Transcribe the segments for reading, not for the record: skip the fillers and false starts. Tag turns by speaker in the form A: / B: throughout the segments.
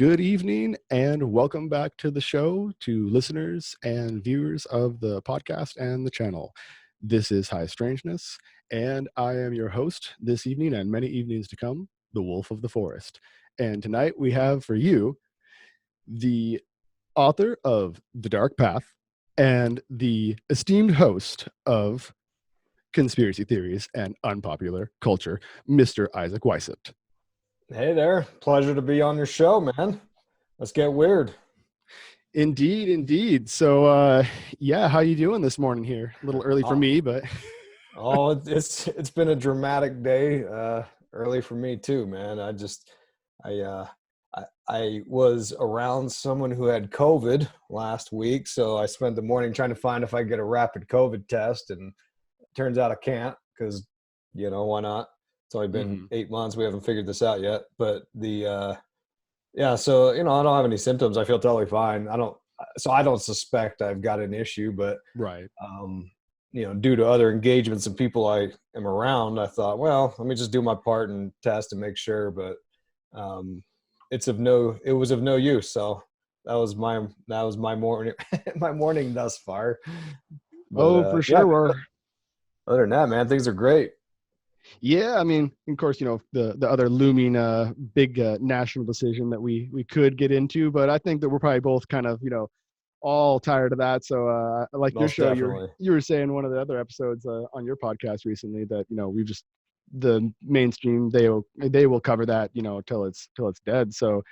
A: Good evening and welcome back to the show to listeners and viewers of the podcast and the channel. This is Strangeness, and I am your host this evening and many evenings to come, the Wolf of the Forest. And tonight we have for you the author of The Dark Path and the esteemed host of Conspiracy Theories and Unpopular Culture, Mr. Isaac Weishaupt.
B: Hey there. Pleasure to be on your show, man. Let's get weird.
A: Indeed. So, how you doing this morning here? A little early for me, but...
B: it's been a dramatic day. Early for me too, man. I was around someone who had COVID last week, so I spent the morning trying to find if I could get a rapid COVID test, and it turns out I can't because, why not? It's only been 8 months. We haven't figured this out yet. But so, I don't have any symptoms. I feel totally fine. I don't suspect I've got an issue, but
A: right.
B: Due to other engagements and people I am around, I thought, well, let me just do my part and test and make sure. But it was of no use. So that was my morning, my morning thus far.
A: But, for sure.
B: Yeah, other than that, man, things are great.
A: Yeah, I mean, of course, the other looming big national decision that we could get into, but I think that we're probably both kind of, all tired of that. So like
B: Most
A: your show,
B: definitely.
A: you were saying one of the other episodes on your podcast recently that, we've just, the mainstream, they will cover that, till it's dead. So,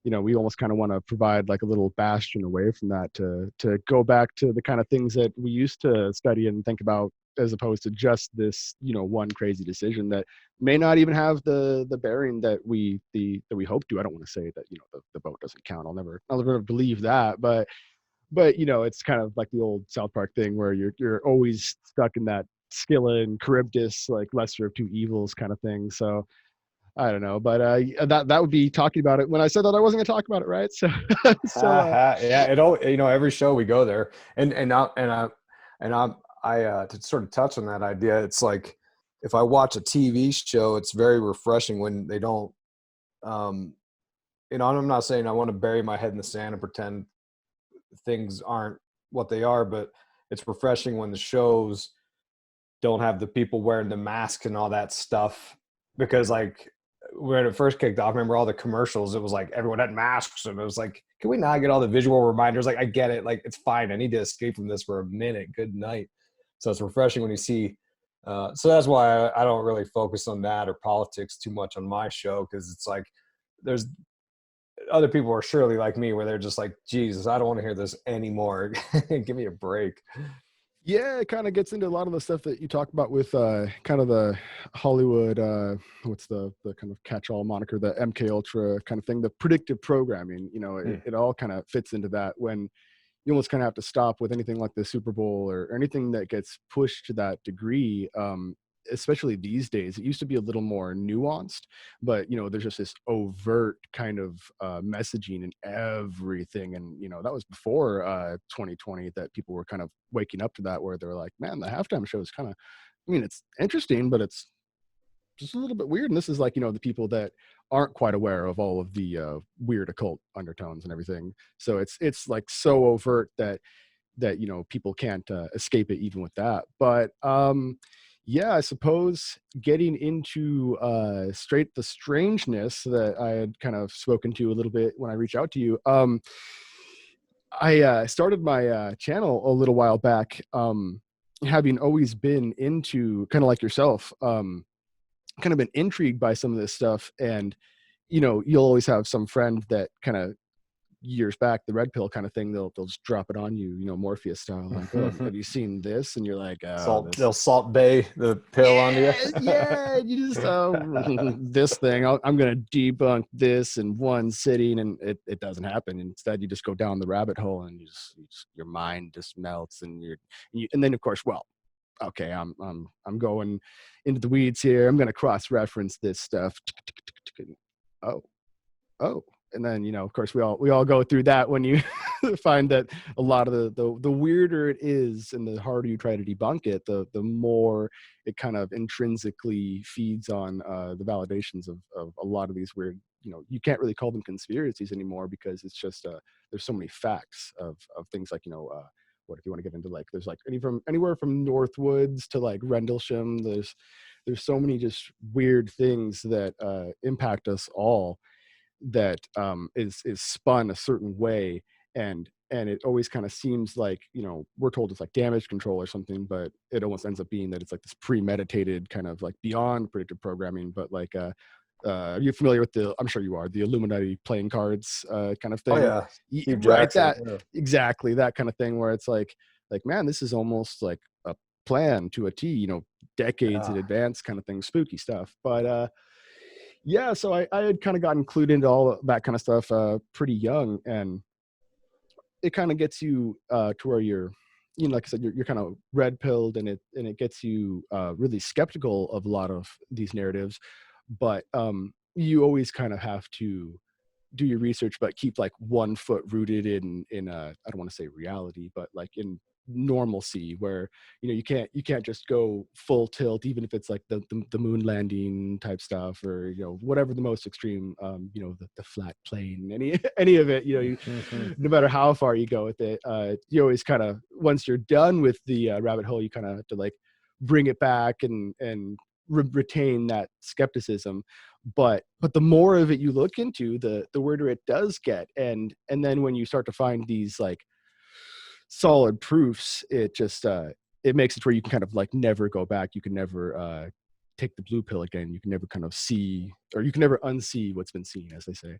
A: we almost kind of want to provide like a little bastion away from that to go back to the kind of things that we used to study and think about, as opposed to just this, one crazy decision that may not even have the bearing that we hope to. I don't want to say that, the vote doesn't count. I'll never believe that, but it's kind of like the old South Park thing where you're always stuck in that Scylla and Charybdis, like lesser of two evils kind of thing. So I don't know, but that would be talking about it when I said that I wasn't going to talk about it, right? So
B: yeah, it all, every show we go there, and I to sort of touch on that idea, it's like if I watch a TV show, it's very refreshing when they don't, I'm not saying I want to bury my head in the sand and pretend things aren't what they are, but it's refreshing when the shows don't have the people wearing the masks and all that stuff, because like when it first kicked off, remember all the commercials, it was like everyone had masks, and it was like, can we not get all the visual reminders? Like, I get it, like it's fine, I need to escape from this for a minute, good night. So it's refreshing when you see so that's why I don't really focus on that or politics too much on my show, because it's like there's other people are surely like me where they're just like, Jesus, I don't want to hear this anymore. Give me a break.
A: Yeah, it kind of gets into a lot of the stuff that you talk about with kind of the Hollywood, what's the kind of catch-all moniker, the MK Ultra kind of thing, the predictive programming, it all kind of fits into that, when you almost kind of have to stop with anything like the Super Bowl or anything that gets pushed to that degree. Especially these days, it used to be a little more nuanced, but there's just this overt kind of messaging and everything, and that was before 2020 that people were kind of waking up to that, where they're like, man, the halftime show is kind of, I mean, it's interesting, but it's just a little bit weird. And this is like, the people that aren't quite aware of all of the weird occult undertones and everything. So it's like so overt that people can't escape it even with that. But yeah, I suppose getting into straight the strangeness that I had kind of spoken to a little bit when I reached out to you. I started my channel a little while back, having always been into, kind of like yourself, kind of been intrigued by some of this stuff. And, you'll always have some friend that kind of, years back, the red pill kind of thing, they'll just drop it on you, Morpheus style, like, oh, have you seen this? And you're like, oh,
B: They'll Salt Bay the pill onto you.
A: Yeah, you just this thing, I'm gonna debunk this in one sitting, and it doesn't happen. Instead, you just go down the rabbit hole, and your mind just melts, and and then of course, well, okay, I'm going into the weeds here. I'm gonna cross reference this stuff. Oh. And then, of course, we all go through that when you find that a lot of the weirder it is and the harder you try to debunk it, the more it kind of intrinsically feeds on the validations of a lot of these weird you can't really call them conspiracies anymore, because it's just there's so many facts of things like, what if you want to get into, like, there's like anywhere from Northwoods to like Rendlesham. There's so many just weird things that impact us all, that is spun a certain way, and it always kind of seems like, we're told it's like damage control or something, but it almost ends up being that it's like this premeditated kind of like beyond predictive programming. But like are you familiar with I'm sure you are, the Illuminati playing cards kind of
B: Oh
A: thing?
B: yeah, Steve
A: Right,
B: Jackson.
A: that
B: Yeah.
A: exactly, that kind of thing, where it's like, man, this is almost like a plan to a T, decades
B: Yeah.
A: in advance kind of thing, spooky stuff. But yeah, so I had kind of gotten clued into all of that kind of stuff pretty young, and it kind of gets you to where you're, like I said, you're kind of red pilled, and it gets you really skeptical of a lot of these narratives. But you always kind of have to do your research, but keep like one foot rooted in I don't want to say reality, but like in normalcy, where you can't just go full tilt, even if it's like the moon landing type stuff, or whatever the most extreme, the flat plane, any any of it, no matter how far you go with it, you always kind of, once you're done with the rabbit hole, you kind of have to like bring it back and retain that skepticism. But the more of it you look into, the weirder it does get. And then when you start to find these like solid proofs, it just it makes it where you can kind of like never go back. You can never take the blue pill again. You can never kind of see, or you can never unsee what's been seen, as they say.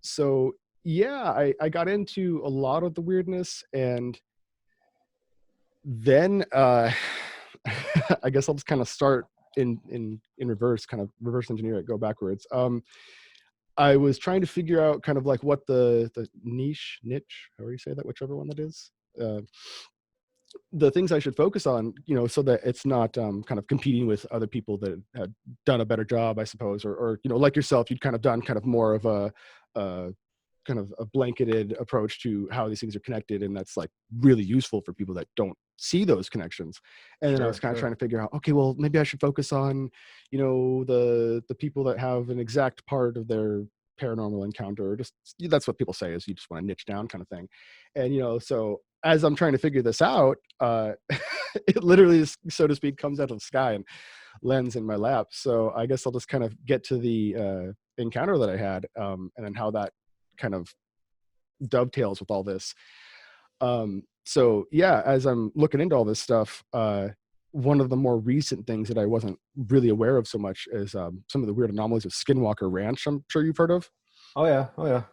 A: So yeah, I got into a lot of the weirdness, and then I guess I'll just kind of start in reverse, kind of reverse engineer it, go backwards. I was trying to figure out kind of like what the niche, however you say that, whichever one that is, uh, the things I should focus on, so that it's not kind of competing with other people that had done a better job, I suppose, or like yourself, you'd kind of done kind of more of a kind of a blanketed approach to how these things are connected, and that's like really useful for people that don't see those connections. And then I was
B: Sure,
A: kind of
B: sure.
A: trying to figure out, okay, well, maybe I should focus on the people that have an exact part of their paranormal encounter, or just, that's what people say, is you just want to niche down kind of thing. And so as I'm trying to figure this out, it literally, so to speak, comes out of the sky and lands in my lap. So I guess I'll just kind of get to the encounter that I had, and then how that kind of dovetails with all this. So yeah, as I'm looking into all this stuff, one of the more recent things that I wasn't really aware of so much is some of the weird anomalies of Skinwalker Ranch, I'm sure you've heard of.
B: Oh yeah, oh yeah.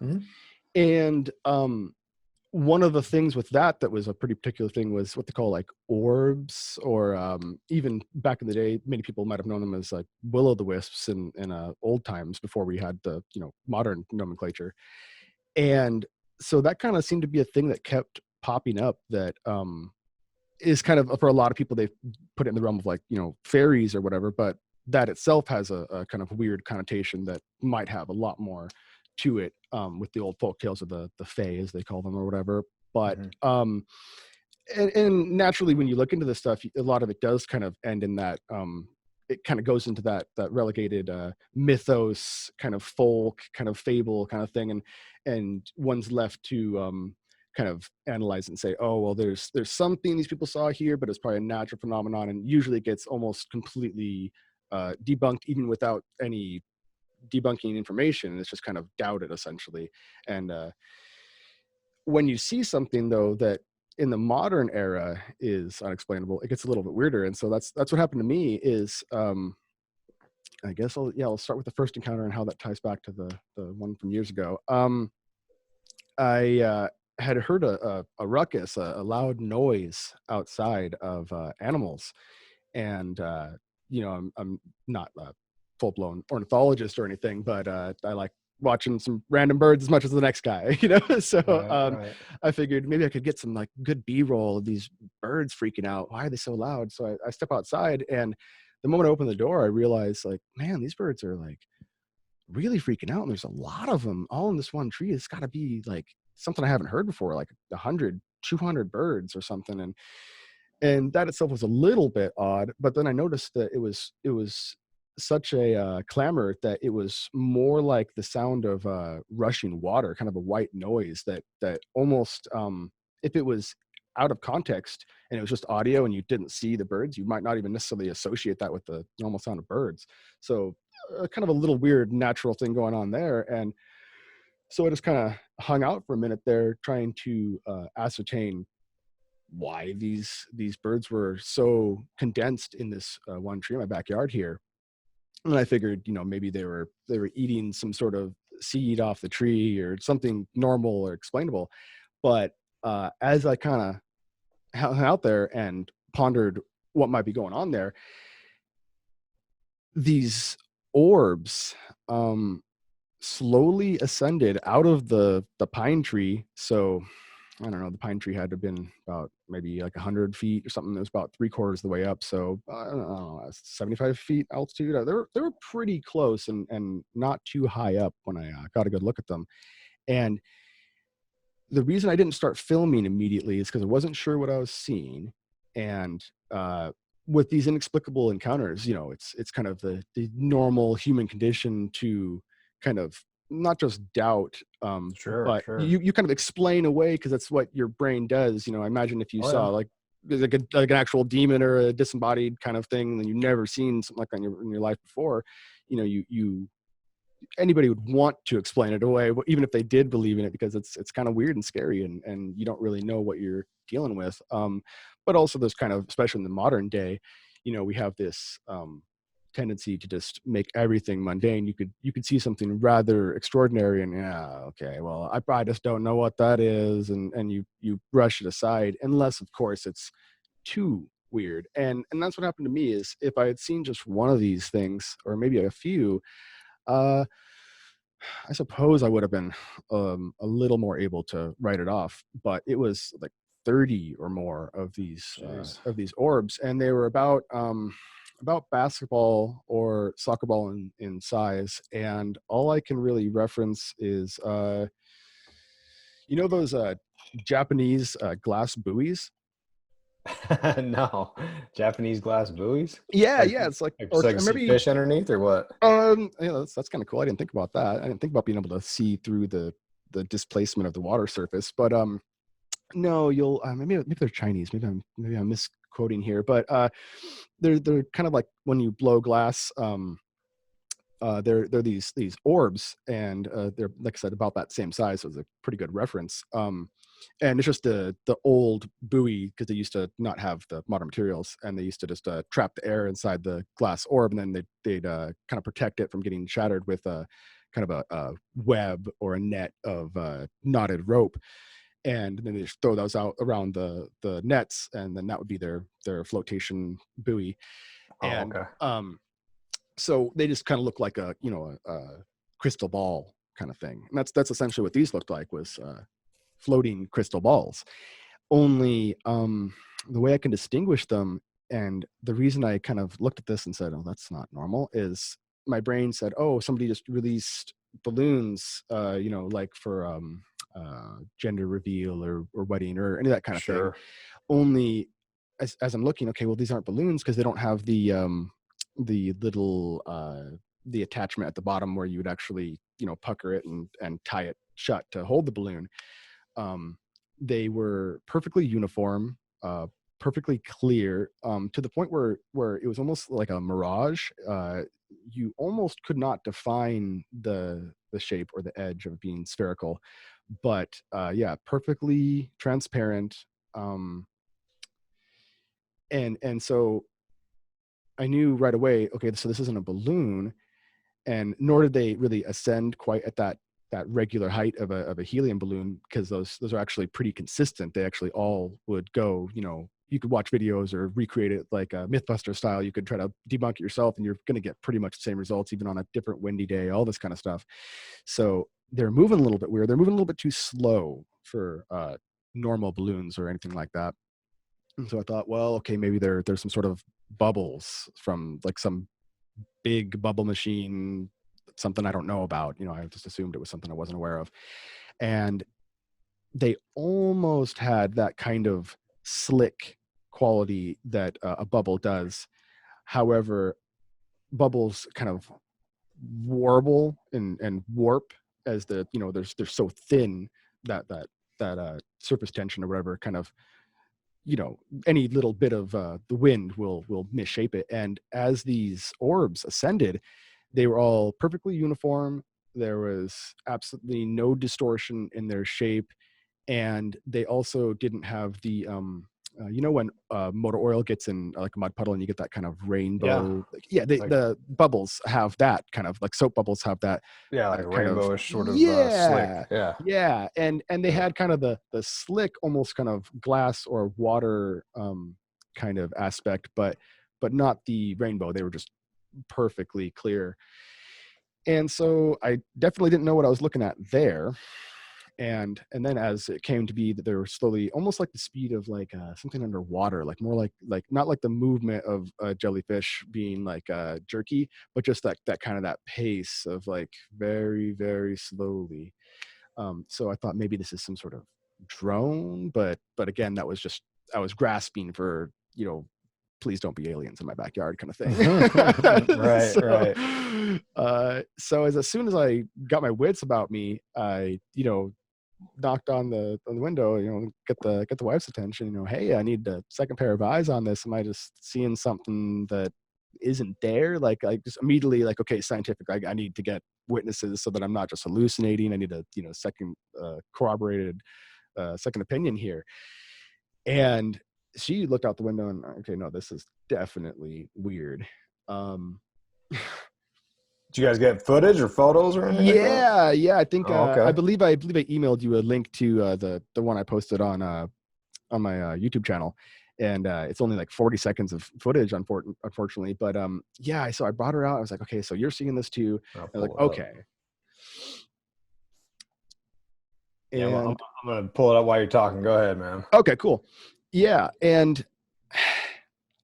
A: And one of the things with that was a pretty particular thing, was what they call like orbs, or even back in the day, many people might have known them as like will-o'-the-wisps in old times, before we had the modern nomenclature. And so that kind of seemed to be a thing that kept popping up, that is kind of, for a lot of people, they put it in the realm of like fairies or whatever, but that itself has a kind of weird connotation that might have a lot more to it, with the old folk tales of the fae, as they call them, or whatever. But
B: Mm-hmm.
A: and naturally, when you look into this stuff, a lot of it does kind of end in that, it kind of goes into that relegated mythos, kind of folk, kind of fable kind of thing, and one's left to kind of analyze and say, oh well, there's something these people saw here, but it's probably a natural phenomenon, and usually it gets almost completely debunked, even without any debunking information. It's just kind of doubted, essentially. And when you see something, though, that in the modern era is unexplainable, it gets a little bit weirder. And so that's what happened to me. Is I guess I'll start with the first encounter and how that ties back to the one from years ago. I had heard a ruckus, a loud noise outside of animals, and I'm not a full-blown ornithologist or anything, but I like watching some random birds as much as the next guy, so
B: Right, right.
A: I figured maybe I could get some like good b-roll of these birds freaking out. Why are they so loud? So I step outside, and the moment I open the door, I realize, like, man, these birds are like really freaking out, and there's a lot of them all in this one tree. It's got to be like something I haven't heard before, like 100, 200 birds or something. And that itself was a little bit odd, but then I noticed that it was such a clamor that it was more like the sound of rushing water, kind of a white noise that almost, if it was out of context and it was just audio and you didn't see the birds, you might not even necessarily associate that with the normal sound of birds. So kind of a little weird natural thing going on there. And so I just kind of hung out for a minute there trying to ascertain why these birds were so condensed in this one tree in my backyard here. And I figured, maybe they were eating some sort of seed off the tree or something normal or explainable. But as I kind of hung out there and pondered what might be going on there, these orbs slowly ascended out of the pine tree. So I don't know, the pine tree had to have been about maybe like 100 feet or something. It was about 3/4 of the way up. So I don't know, 75 feet altitude. They were pretty close and not too high up when I got a good look at them. And the reason I didn't start filming immediately is because I wasn't sure what I was seeing. And with these inexplicable encounters, it's kind of the normal human condition to kind of not just doubt,
B: Sure,
A: but
B: sure.
A: you kind of explain away because that's what your brain does. I imagine if you
B: Oh yeah.
A: saw like an actual demon or a disembodied kind of thing, and you've never seen something like that in your life before, you anybody would want to explain it away, even if they did believe in it, because it's kind of weird and scary, and you don't really know what you're dealing with. But also, there's kind of, especially in the modern day, we have this tendency to just make everything mundane. You could see something rather extraordinary, and yeah, okay, well, I just don't know what that is, and you brush it aside, unless, of course, it's too weird. And that's what happened to me. Is if I had seen just one of these things, or maybe a few, uh, I suppose I would have been a little more able to write it off. But it was like 30 or more
B: Jeez.
A: of these orbs, and they were about basketball or soccer ball in size. And all I can really reference is those Japanese glass buoys.
B: No, Japanese glass buoys,
A: Yeah,
B: like
A: yeah, it's like,
B: so
A: or
B: I can see
A: maybe
B: fish underneath, or what?
A: that's kind of cool. I didn't think about that. I didn't think about being able to see through the displacement of the water surface. But no, you'll maybe they're Chinese. Maybe I'm misquoting here, but they're kind of like when you blow glass. They're these orbs, and they're, like I said, about that same size. So it's a pretty good reference. And it's just the old buoy, because they used to not have the modern materials, and they used to just trap the air inside the glass orb, and then they'd kind of protect it from getting shattered with a kind of a web or a net of knotted rope. And then they just throw those out around the nets, and then that would be their flotation buoy.
B: Oh,
A: And
B: okay.
A: so they just kind of look like a crystal ball kind of thing. And that's essentially what these looked like, was floating crystal balls. Only the way I can distinguish them, and the reason I kind of looked at this and said, oh, that's not normal, is my brain said, oh, somebody just released balloons, like for gender reveal or wedding or any of that kind of thing.
B: Sure.
A: Only as I'm looking, okay, well, these aren't balloons because they don't have the little the attachment at the bottom where you would actually pucker it and tie it shut to hold the balloon. um, they were perfectly uniform, perfectly clear, to the point where it was almost like a mirage. You almost could not define the shape or the edge of being spherical, but yeah, perfectly transparent. um, and so I knew right away, okay, so this isn't a balloon, and nor did they really ascend quite at that regular height of a helium balloon, because those are actually pretty consistent. They actually all would go, you could watch videos or recreate it like a Mythbuster style. You could try to debunk it yourself, and you're going to get pretty much the same results, even on a different windy day, all this kind of stuff. So they're moving a little bit weird. They're moving a little bit too slow for normal balloons or anything like that. And so I thought, well, okay, maybe there's some sort of bubbles from like some big bubble machine, something I don't know about. I just assumed it was something I wasn't aware of. And they almost had that kind of slick quality that a bubble does. However, bubbles kind of warble and warp as the, you know, they're so thin that surface tension or whatever kind of, you know, any little bit of the wind will misshape it. And as these orbs ascended, they were all perfectly uniform. There was absolutely no distortion in their shape, and they also didn't have the you know, when motor oil gets in like a mud puddle and you get that kind of
B: Yeah.
A: rainbow, like, yeah,
B: Like,
A: the bubbles have that kind of, like soap bubbles have that
B: yeah, like
A: kind of,
B: rainbowish sort of slick.
A: yeah,
B: Yeah.
A: yeah. And they
B: Yeah.
A: had kind of the slick, almost kind of glass or water kind of aspect, but not the rainbow. They were just perfectly clear. And so I definitely didn't know what I was looking at there. And then as it came to be that they were slowly, almost like the speed of like something underwater, like more like not like the movement of a jellyfish being like jerky, but just that kind of that pace of like very, very slowly. So I thought maybe this is some sort of drone, but again, that was just, I was grasping for, you know, please don't be aliens in my backyard kind of thing.
B: Right, right.
A: So as soon as I got my wits about me, I, you know, knocked on the window, you know, get the wife's attention, you know, hey, I need a second pair of eyes on this. Am I just seeing something that isn't there? Like I just immediately like, okay, scientific, I need to get witnesses so that I'm not just hallucinating. I need a, you know, second corroborated second opinion here. And she looked out the window and, okay, no, this is definitely weird. um
B: Did you guys get footage or photos or anything like that?
A: yeah, I think
B: Oh, okay.
A: I believe I emailed you a link to the one I posted on my YouTube channel, and it's only like 40 seconds of footage, unfortunately. But yeah, so I brought her out. I was like, okay, so you're seeing this too.
B: I'll
A: I was
B: pull
A: like,
B: it up.
A: okay.
B: Yeah,
A: And
B: I'm gonna pull it up while you're talking. Go ahead, man.
A: okay, cool. Yeah, and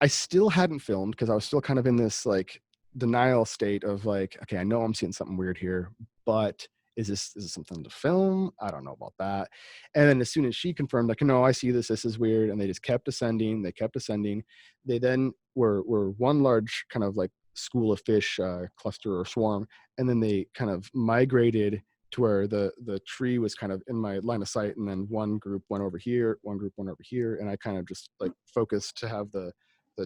A: I still hadn't filmed because I was still kind of in this like denial state of like, okay, I know I'm seeing something weird here, but is this something to film? I don't know about that. And then as soon as she confirmed, like, no, I see this. This is weird. And they just kept ascending. They kept ascending. They then were one large kind of like school of fish cluster or swarm, and then they kind of migrated to where the tree was kind of in my line of sight, and then one group went over here, one group went over here, and I kind of just like focused to have the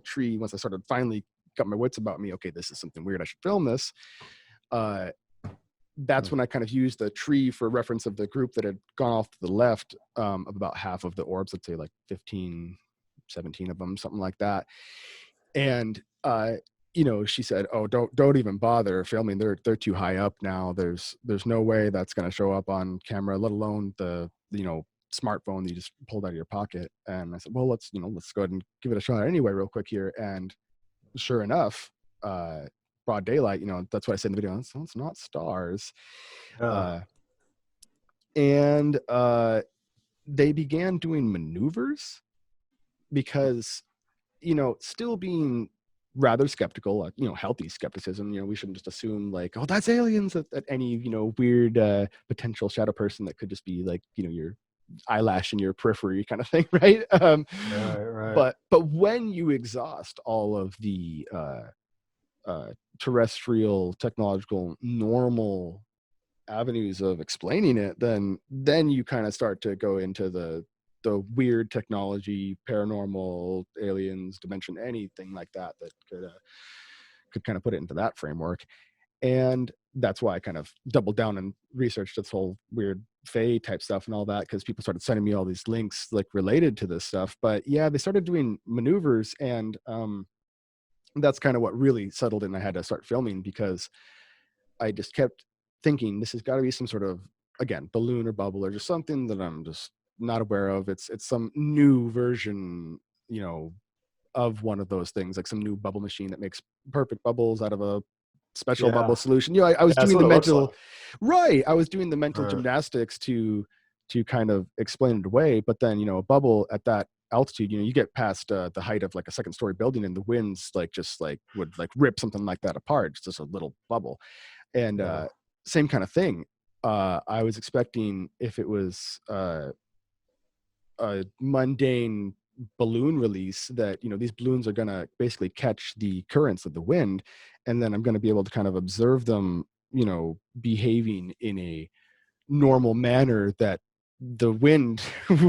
A: tree. Once I started finally got my wits about me, okay, this is something weird, I should film this. That's when I kind of used the tree for reference of the group that had gone off to the left, of about half of the orbs, let's say like 15, 17 of them, something like that. And you know, she said, oh, don't even bother filming, they're too high up now, there's no way that's going to show up on camera, let alone the, you know, smartphone that you just pulled out of your pocket. And I said, well, let's go ahead and give it a shot anyway real quick here. And sure enough, broad daylight, you know, that's what I said in the video, it's not stars.
B: Yeah.
A: And they began doing maneuvers because, you know, still being rather skeptical, you know, healthy skepticism, you know, we shouldn't just assume like, oh, that's aliens at any, you know, weird potential shadow person that could just be like, you know, your eyelash in your periphery kind of thing, right?
B: Right.
A: But when you exhaust all of the terrestrial technological normal avenues of explaining it, then you kind of start to go into the weird technology, paranormal, aliens, dimension, anything like that could kind of put it into that framework. And that's why I kind of doubled down and researched this whole weird Fae type stuff and all that, because people started sending me all these links like related to this stuff. But yeah, they started doing maneuvers, and that's kind of what really settled in. I had to start filming because I just kept thinking this has got to be some sort of, again, balloon or bubble or just something that I'm just not aware of. It's some new version, you know, of one of those things, like some new bubble machine that makes perfect bubbles out of a special
B: Yeah.
A: bubble solution. You know, I
B: Yeah,
A: was
B: that's
A: doing
B: what
A: the
B: it looks
A: mental,
B: like.
A: right. I was doing the mental
B: Right.
A: gymnastics to kind of explain it away. But then, you know, a bubble at that altitude, you know, you get past the height of like a second story building, and the winds like just like would like rip something like that apart. It's just a little bubble. And
B: Yeah.
A: same kind of thing. I was expecting if it was a mundane balloon release that, these balloons are going to basically catch the currents of the wind, and then I'm going to be able to kind of observe them, behaving in a normal manner that the wind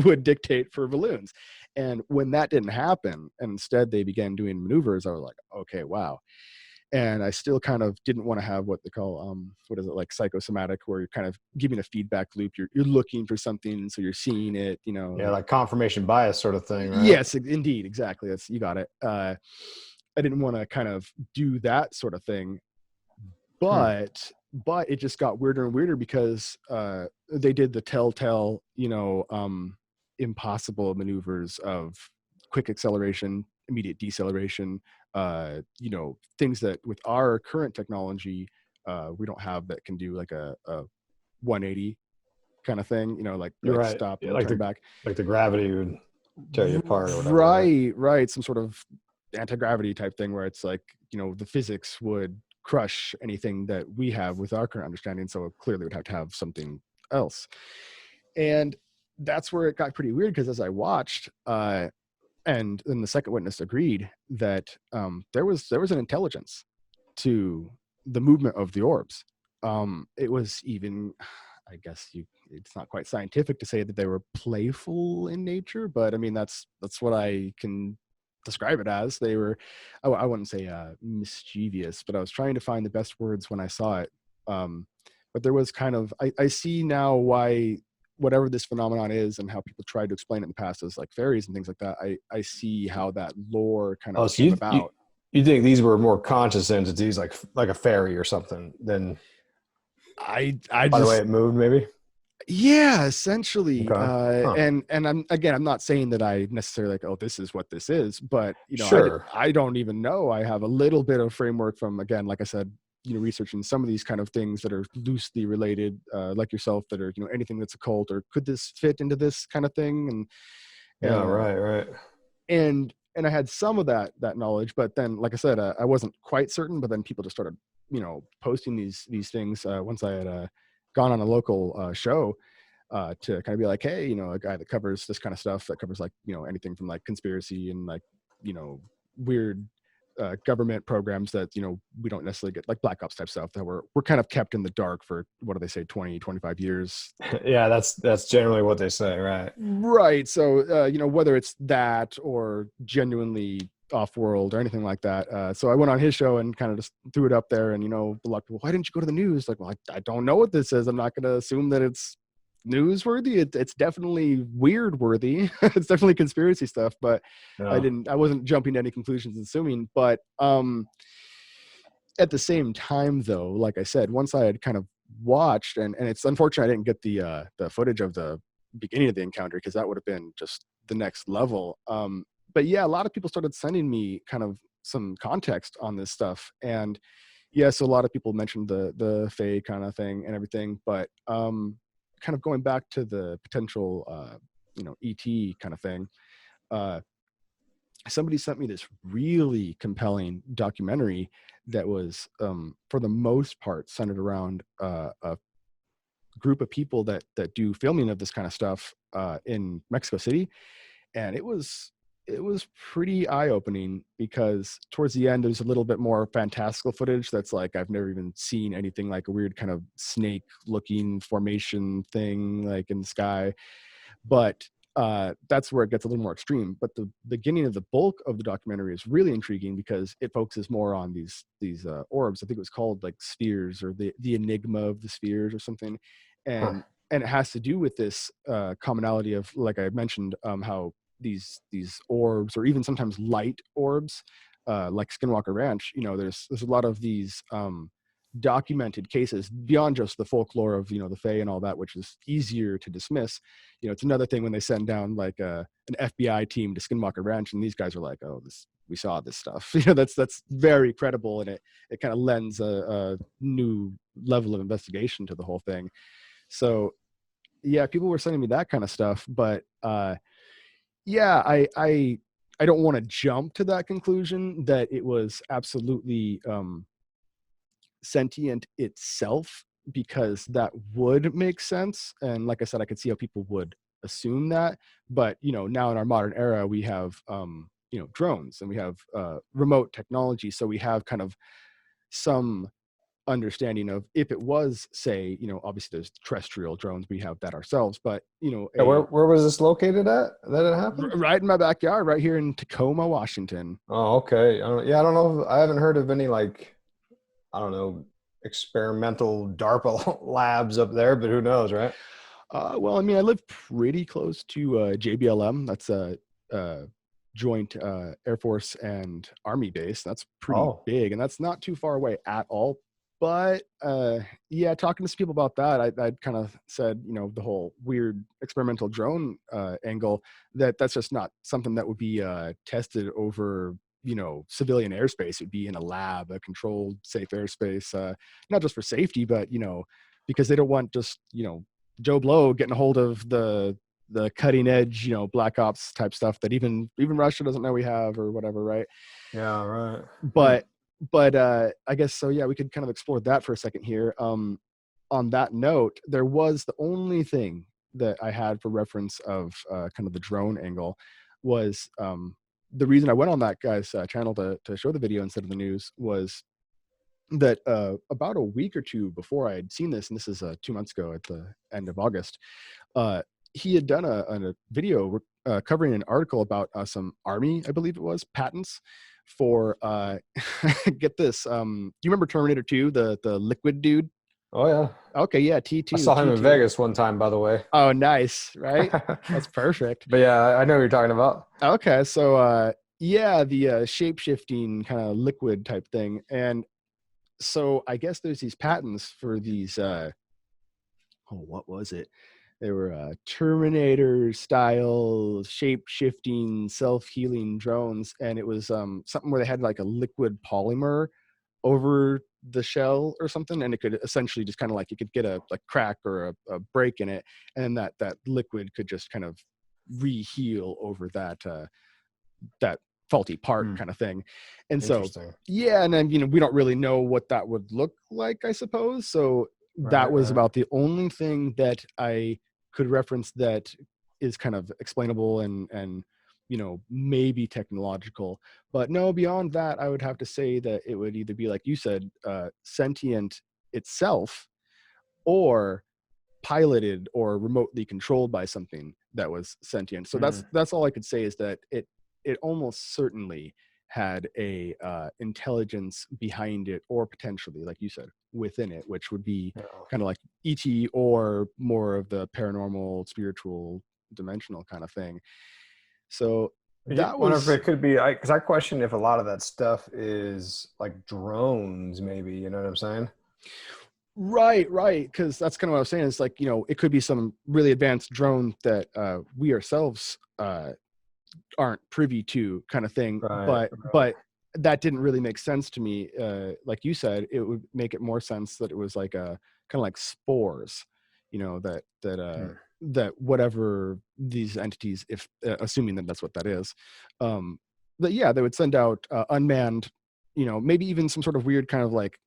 A: would dictate for balloons. And when that didn't happen, and instead they began doing maneuvers, I was like, okay, wow. And I still kind of didn't want to have what they call, what is it, like psychosomatic, where you're kind of giving a feedback loop. You're looking for something, so you're seeing it,
B: Yeah, like confirmation bias sort of thing, right?
A: Yes, indeed, exactly. That's, you got it. I didn't want to kind of do that sort of thing, but it just got weirder and weirder because they did the telltale, impossible maneuvers of quick acceleration, immediate deceleration, things that with our current technology we don't have, that can do like a 180 kind of thing, like
B: You're right.
A: stop
B: Yeah,
A: and turn back.
B: like the gravity would tear you apart or whatever.
A: Right. Some sort of anti-gravity type thing where it's like, the physics would crush anything that we have with our current understanding. So it clearly would have to have something else. And that's where it got pretty weird, because as I watched, and then the second witness agreed that there was an intelligence to the movement of the orbs. It was even, I guess it's not quite scientific to say that they were playful in nature, but I mean, that's what I can describe it as. They were, I wouldn't say mischievous, but I was trying to find the best words when I saw it. But there was kind of, I see now why whatever this phenomenon is and how people tried to explain it in the past as like fairies and things like that. I see how that lore kind of came about.
B: You think these were more conscious entities, like a fairy or something, than
A: I
B: by
A: just,
B: the way it moved, maybe?
A: yeah, essentially.
B: Okay.
A: And I'm not saying that I necessarily like, oh, this is what this is, but
B: Sure.
A: I don't even know. I have a little bit of framework from, again, like I said, researching some of these kind of things that are loosely related, like yourself, that are, anything that's occult, or could this fit into this kind of thing?
B: Yeah,
A: And
B: right.
A: and I had some of that knowledge, but then, like I said, I wasn't quite certain. But then people just started, posting these things once I had gone on a local show to kind of be like, hey, a guy that covers this kind of stuff, that covers like, anything from like conspiracy and like, weird government programs that, we don't necessarily get, like Black Ops type stuff, that we're kind of kept in the dark for, what do they say, 20-25 years.
B: Yeah, that's generally what they say,
A: Right. So whether it's that or genuinely off world or anything like that, so I went on his show and kind of just threw it up there, and a lot of people, why didn't you go to the news? Like, well, I don't know what this is. I'm not going to assume that it's newsworthy. It's definitely weird worthy. It's definitely conspiracy stuff, but
B: Yeah.
A: I wasn't jumping to any conclusions and assuming. But at the same time, though, like I said, once I had kind of watched, and it's unfortunate I didn't get the footage of the beginning of the encounter, because that would have been just the next level. But yeah, a lot of people started sending me kind of some context on this stuff, and yeah, so a lot of people mentioned the Fae kind of thing and everything, but kind of going back to the potential ET kind of thing, somebody sent me this really compelling documentary that was for the most part centered around a group of people that do filming of this kind of stuff in Mexico City. And it was pretty eye-opening, because towards the end there's a little bit more fantastical footage that's like, I've never even seen anything like a weird kind of snake looking formation thing like in the sky. But that's where it gets a little more extreme. But the beginning of the bulk of the documentary is really intriguing, because it focuses more on these orbs. I think it was called like spheres, or the enigma of the spheres or something. And it has to do with this commonality of, like I mentioned, how these orbs, or even sometimes light orbs, like Skinwalker Ranch, there's a lot of these documented cases beyond just the folklore of the Fae and all that, which is easier to dismiss. It's another thing when they send down like an FBI team to Skinwalker Ranch, and these guys are like, oh, we saw this stuff. That's very credible, and it kind of lends a new level of investigation to the whole thing. So yeah, people were sending me that kind of stuff, but yeah, I don't want to jump to that conclusion that it was absolutely sentient itself, because that would make sense. And like I said, I could see how people would assume that. But now in our modern era, we have drones, and we have remote technology, so we have kind of some understanding of, if it was, say, obviously there's terrestrial drones, we have that ourselves, but
B: Yeah, where was this located at that it happened?
A: right in my backyard, right here in Tacoma, Washington.
B: Oh, okay. I don't know. I haven't heard of any, like, I don't know, experimental DARPA labs up there, but who knows, right?
A: Well, I mean, I live pretty close to JBLM. That's a joint Air Force and Army base. That's pretty
B: Oh,
A: big, and that's not too far away at all. But yeah, talking to some people about that, I'd kind of said, the whole weird experimental drone angle, that's just not something that would be tested over, civilian airspace. It would be in a lab, a controlled, safe airspace, not just for safety, but because they don't want just Joe Blow getting a hold of the cutting edge, black ops type stuff that even Russia doesn't know we have, or whatever, right?
B: yeah, right.
A: But I guess so. Yeah, we could kind of explore that for a second here. On that note, there was the only thing that I had for reference of kind of the drone angle was the reason I went on that guy's channel to show the video instead of the news was that about a week or two before I had seen this, and this is 2 months ago at the end of August, uh, he had done a video covering an article about some Army, I believe it was, patents for get this. Do you remember Terminator 2, the liquid dude?
B: Oh, yeah.
A: Okay, yeah,
B: I
A: T2,
B: saw him in
A: T2.
B: Vegas one time, by the way.
A: Oh, nice, right? That's perfect.
B: But yeah, I know what you're talking about.
A: Okay, so yeah, the shape-shifting kind of liquid type thing. And so I guess there's these patents for these what was it? They were Terminator style shape-shifting self-healing drones, and it was something where they had like a liquid polymer over the shell or something, and it could essentially just kind of like, you could get a like crack or a break in it, and that liquid could just kind of reheal over that faulty part kind of thing. And so
B: Interesting.
A: yeah, and then we don't really know what that would look like, I suppose. So that
B: Right,
A: was
B: right.
A: about the only thing that I could reference that is kind of explainable and maybe technological. But no, beyond that, I would have to say that it would either be, like you said, sentient itself, or piloted or remotely controlled by something that was sentient. So
B: Hmm.
A: that's all I could say, is that it almost certainly had a intelligence behind it, or potentially, like you said, within it, which would be
B: Yeah.
A: kind of like ET, or more of the paranormal, spiritual, dimensional kind of thing. So
B: You
A: that
B: wonder if
A: was
B: it could be, because I question if a lot of that stuff is like drones, maybe. You know what I'm saying?
A: right, because that's kind of what I was saying. It's like, it could be some really advanced drone that we ourselves aren't privy to, kind of thing.
B: Right.
A: But that didn't really make sense to me. Like you said, it would make it more sense that it was like a kind of like spores,
B: Hmm.
A: that whatever these entities, if assuming that that's what that is, that yeah, they would send out unmanned, maybe even some sort of weird kind of like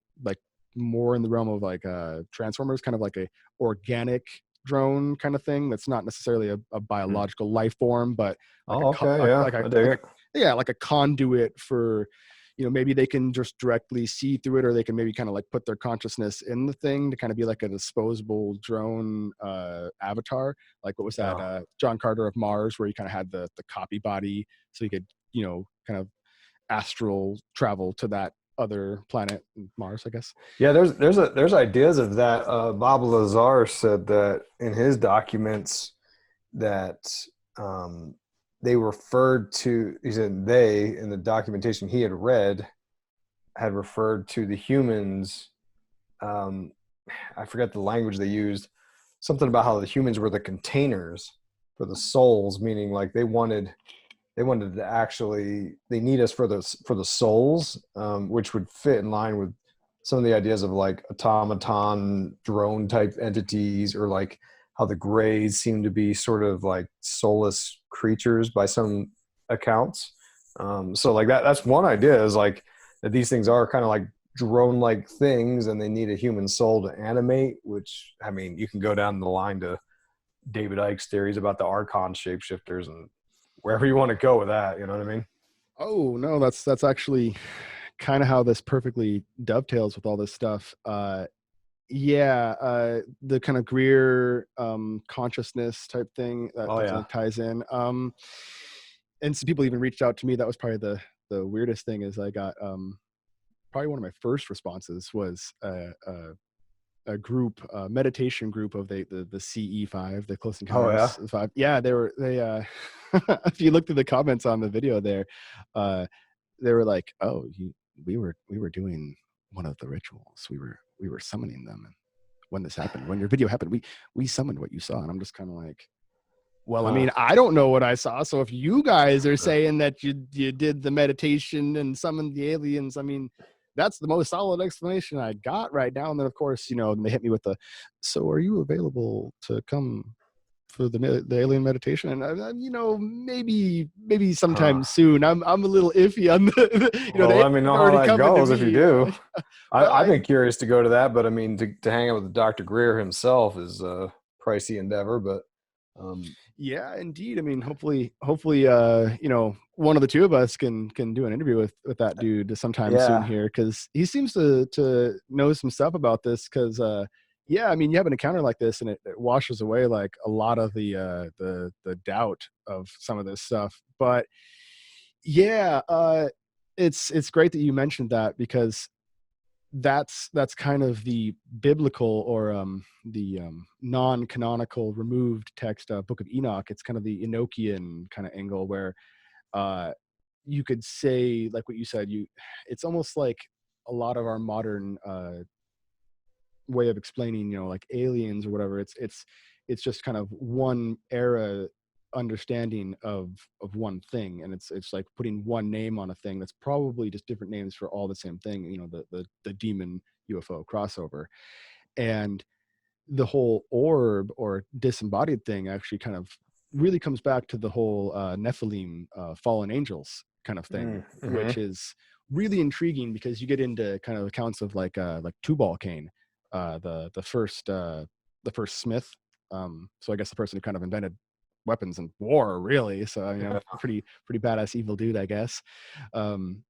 A: more in the realm of like Transformers, kind of like a organic drone kind of thing, that's not necessarily a
B: Hmm.
A: biological life form, but like
B: Oh, okay. Yeah, I dig
A: like a
B: it.
A: yeah, like a conduit for, maybe they can just directly see through it, or they can maybe kind of like put their consciousness in the thing to kind of be like a disposable drone avatar. Like, what was that,
B: Yeah.
A: John Carter of Mars, where he kind of had the copy body, so he could kind of astral travel to that other planet, Mars, I guess.
B: Yeah, there's ideas of that. Bob Lazar said that in his documents that um, they referred to. He said they, in the documentation he had read, had referred to the humans. Um, I forget the language they used. Something about how the humans were the containers for the souls, meaning like they wanted to actually, they need us for the souls, which would fit in line with some of the ideas of like automaton drone type entities, or like how the Greys seem to be sort of like soulless creatures by some accounts. So like that's one idea, is like that these things are kind of like drone like things, and they need a human soul to animate, which, I mean, you can go down the line to David Icke's theories about the Archon shapeshifters, and wherever you want to go with that, you know what I mean?
A: Oh no, that's actually kind of how this perfectly dovetails with all this stuff. Yeah, the kind of Greer consciousness type thing that
B: Oh
A: definitely
B: yeah.
A: ties in. And some people even reached out to me. That was probably the weirdest thing is I got probably one of my first responses was a group, a meditation group of the CE5, the Close
B: Oh yeah.
A: Encounters 5. Yeah, they if you look through the comments on the video there, uh they were like, oh, we were doing one of the rituals, we were summoning them, and when this happened, when your video happened, we summoned what you saw. And I'm just kind of like, well, I
B: Huh.
A: mean, I don't know what I saw. So if you guys are saying that you did the meditation and summoned the aliens, I mean, that's the most solid explanation I got right now. And then of course, they hit me with the, so are you available to come for the alien meditation? And maybe
B: Huh.
A: sometime soon. I'm a little iffy on
B: Well,
A: the
B: let me
A: aliens
B: know
A: are
B: how
A: already
B: that
A: coming to
B: goes if you
A: me.
B: do.
A: Well,
B: I've been curious to go to that, but I mean, to hang out with Dr. Greer himself is a pricey endeavor. But um,
A: yeah, indeed. I mean, hopefully, one of the two of us can do an interview with that dude sometime soon
B: yeah,
A: here, because he seems to know some stuff about this. Because yeah, I mean, you have an encounter like this, and it washes away like a lot of the doubt of some of this stuff. But yeah, it's great that you mentioned that, because that's kind of the biblical, or the non-canonical removed text, Book of Enoch. It's kind of the Enochian kind of angle, where uh you could say, like what you said, it's almost like a lot of our modern way of explaining, like aliens or whatever. It's just kind of one era understanding of one thing, and it's like putting one name on a thing that's probably just different names for all the same thing, the demon UFO crossover. And the whole orb or disembodied thing actually kind of really comes back to the whole Nephilim, fallen angels kind of thing,
B: mm-hmm.
A: which is really intriguing, because you get into kind of accounts of like Tubal Cain, the first smith. So I guess the person who kind of invented weapons and war, really. So pretty badass evil dude, I guess. Um,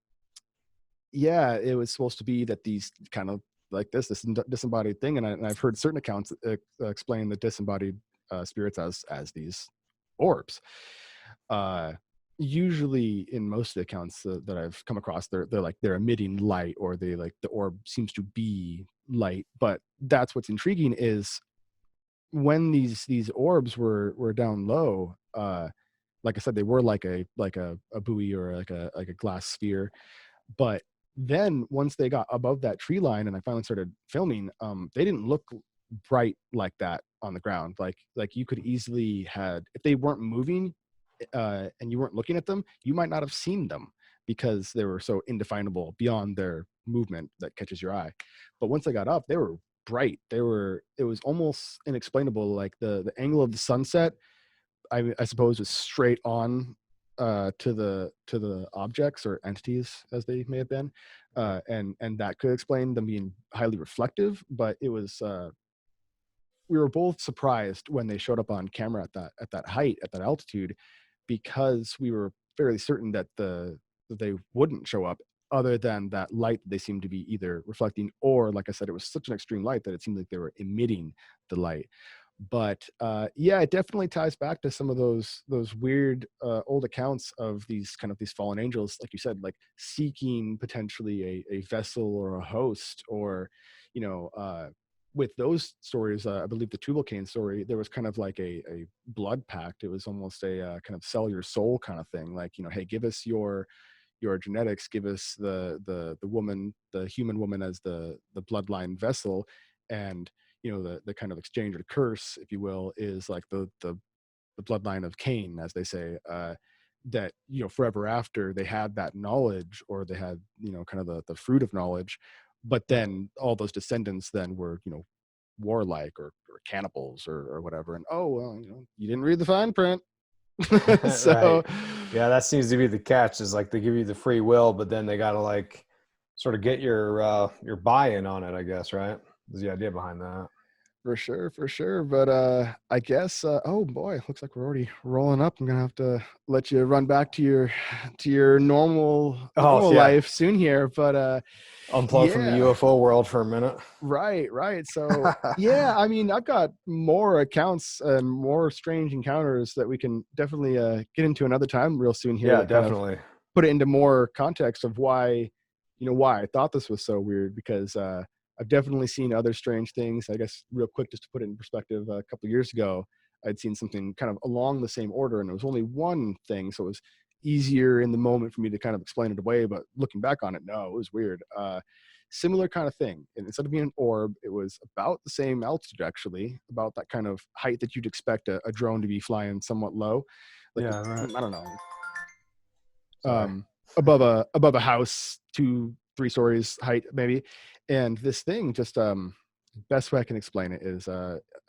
A: yeah, it was supposed to be that these kind of like this disembodied thing, and I've heard certain accounts explain the disembodied spirits as these orbs. Uh, Usually, in most of the accounts that I've come across, they're emitting light, or they like the orb seems to be light. But that's what's intriguing is when these orbs were down low. Like I said, they were like a buoy, or like a glass sphere. But then once they got above that tree line and I finally started filming, they didn't look bright like that on the ground. Like you could easily had, if they weren't moving, and you weren't looking at them, you might not have seen them, because they were so indefinable beyond their movement that catches your eye. But once they got up, they were bright. It was almost inexplainable. Like the angle of the sunset, I suppose, was straight on to the objects or entities as they may have been, and that could explain them being highly reflective. But it was we were both surprised when they showed up on camera at that height, at that altitude, because we were fairly certain that they wouldn't show up, other than that light that they seemed to be either reflecting, or, like I said, it was such an extreme light that it seemed like they were emitting the light. But yeah, it definitely ties back to some of those weird old accounts of these fallen angels, like you said, like seeking potentially a vessel or a host, or you know uh with those stories, I believe the Tubal Cain story, there was kind of like a blood pact. It was almost a kind of sell your soul kind of thing. Like, hey, give us your genetics, give us the woman, the human woman, as the bloodline vessel. And the kind of exchange or curse, if you will, is like the bloodline of Cain, as they say, that forever after they had that knowledge, or they had kind of the fruit of knowledge. But then all those descendants then were warlike, or cannibals, or whatever. And oh well, you didn't read the fine print.
B: Right.
A: So
B: Yeah, that seems to be the catch. Is like they give you the free will, but then they got to like sort of get your buy-in on it. I guess, right? Is the idea behind that?
A: For sure, for sure. But I guess oh boy, looks like we're already rolling up. I'm gonna have to let you run back to your
B: Oh
A: normal
B: yeah,
A: life soon here. But
B: unplug from the
A: yeah,
B: UFO world for a minute.
A: right, right. So yeah, I mean, I've got more accounts and more strange encounters that we can definitely get into another time real soon here.
B: Yeah,
A: That kind of
B: definitely.
A: put it into more context of why, why I thought this was so weird, because I've definitely seen other strange things. I guess real quick, just to put it in perspective, a couple of years ago, I'd seen something kind of along the same order, and it was only one thing, so it was easier in the moment for me to kind of explain it away. But looking back on it, no, it was weird. Similar kind of thing. And instead of being an orb, it was about the same altitude, actually, about that kind of height that you'd expect a drone to be flying somewhat low. Like,
B: Yeah, right.
A: I don't know,
B: Sorry.
A: above a house, 2-3 stories height maybe. And this thing just best way I can explain it is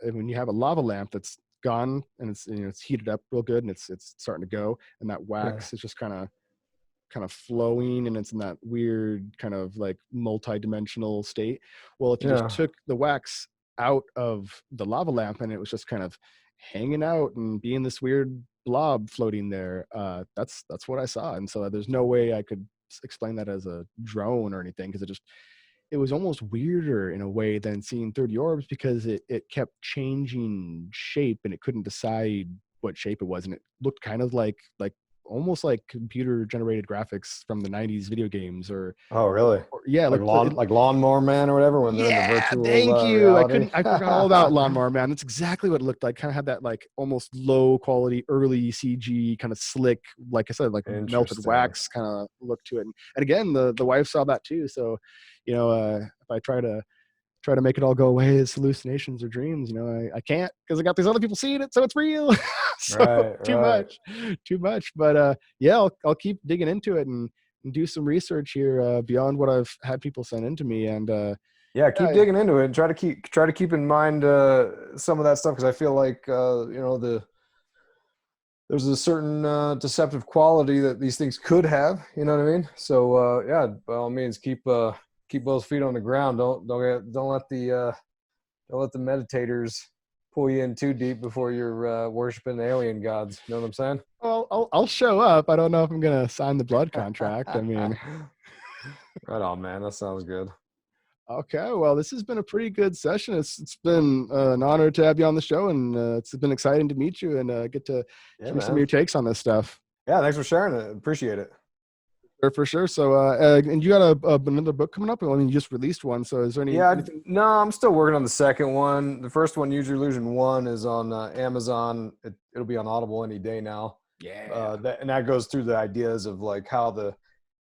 A: when you have a lava lamp that's gone and it's heated up real good and it's starting to go, and that
B: Yeah.
A: wax is just kind of flowing, and it's in that weird kind of like multi-dimensional state. Well, if you just
B: Yeah.
A: took the wax out of the lava lamp and it was just kind of hanging out and being this weird blob floating there, that's what I saw. And so there's no way I could explain that as a drone or anything, because it was almost weirder in a way than seeing 30 orbs, because it kept changing shape and it couldn't decide what shape it was, and it looked kind of like almost like computer generated graphics from the 90s video games,
B: Oh, really?
A: or yeah,
B: Like
A: it,
B: like Lawnmower Man or whatever when they're in the
A: yeah,
B: virtual
A: thank you.
B: reality.
A: I forgot all about Lawnmower Man. That's exactly what it looked like. Kind of had that like almost low quality early CG kind of slick, like I said, like melted
B: Interesting.
A: wax kind of look to it. And again, the wife saw that too. So, if I try to make it all go away as hallucinations or dreams, I can't, because I got these other people seeing it, so it's real. So
B: Right,
A: too
B: right.
A: much, too much. But yeah, I'll keep digging into it and do some research here beyond what I've had people send into me. And
B: Yeah, keep
A: yeah,
B: digging into it and try to keep in mind some of that stuff, because I feel like there's a certain deceptive quality that these things could have. You know what I mean? So yeah, by all means, keep both feet on the ground. Don't let the meditators pull you in too deep before you're worshiping alien gods. You know what I'm saying?
A: well, I'll show up. I don't know if I'm gonna sign the blood contract. I mean,
B: Right on, man. That sounds good.
A: okay, well, this has been a pretty good session. It's been an honor to have you on the show, and it's been exciting to meet you and get to
B: Yeah,
A: hear some of
B: man.
A: your takes on this stuff.
B: Yeah, thanks for sharing it. Appreciate it.
A: Sure, for sure. So, and you got another book coming up. I mean, you just released one. So, is there anything?
B: No, I'm still working on the second one. The first one, Use Your Illusion 1, is on Amazon. It'll be on Audible any day now.
A: Yeah.
B: That goes through the ideas of like how the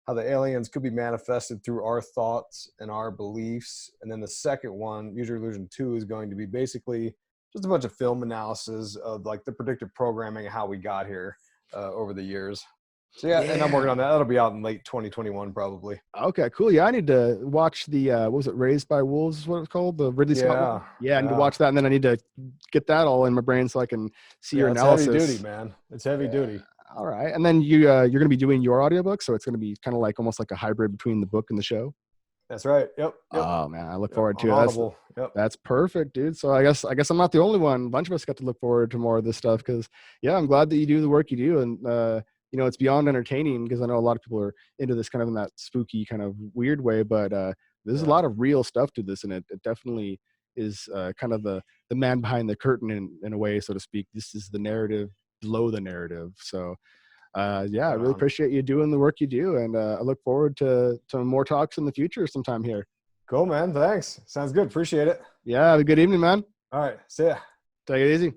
B: aliens could be manifested through our thoughts and our beliefs. And then the second one, Use Your Illusion 2, is going to be basically just a bunch of film analysis of like the predictive programming and how we got here over the years. So yeah, and I'm working
A: Yeah.
B: on that. That'll be out in late 2021 probably.
A: Okay, cool. Yeah, I need to watch the what was it, Raised by Wolves is what it's called, the Ridley Scott
B: Yeah,
A: one. Yeah, I need to
B: yeah.
A: watch that, and then I need to get that all in my brain so I can see your
B: Yeah, it's heavy duty,
A: analysis.
B: man. It's heavy
A: Yeah.
B: duty.
A: All right. And then you're going to be doing your audiobook, so it's going to be kind of like almost like a hybrid between the book and the show.
B: That's right. Yep, yep,
A: Oh man, I look
B: yep.
A: forward
B: On
A: to it.
B: Audible. Yep.
A: That's perfect, dude. So I guess I'm not the only one. A bunch of us got to look forward to more of this stuff, because yeah, I'm glad that you do the work you do. And it's beyond entertaining, because I know a lot of people are into this kind of in that spooky kind of weird way, but there's a
B: Yeah.
A: lot of real stuff to this, and it definitely is kind of the man behind the curtain in a way, so to speak. This is the narrative below the narrative. So yeah, I
B: Right
A: really
B: on.
A: appreciate you doing the work you do, and I look forward to more talks in the future sometime here.
B: Cool, man. Thanks. Sounds good. Appreciate it.
A: Yeah, have a good evening, man.
B: All right. See ya.
A: Take it easy.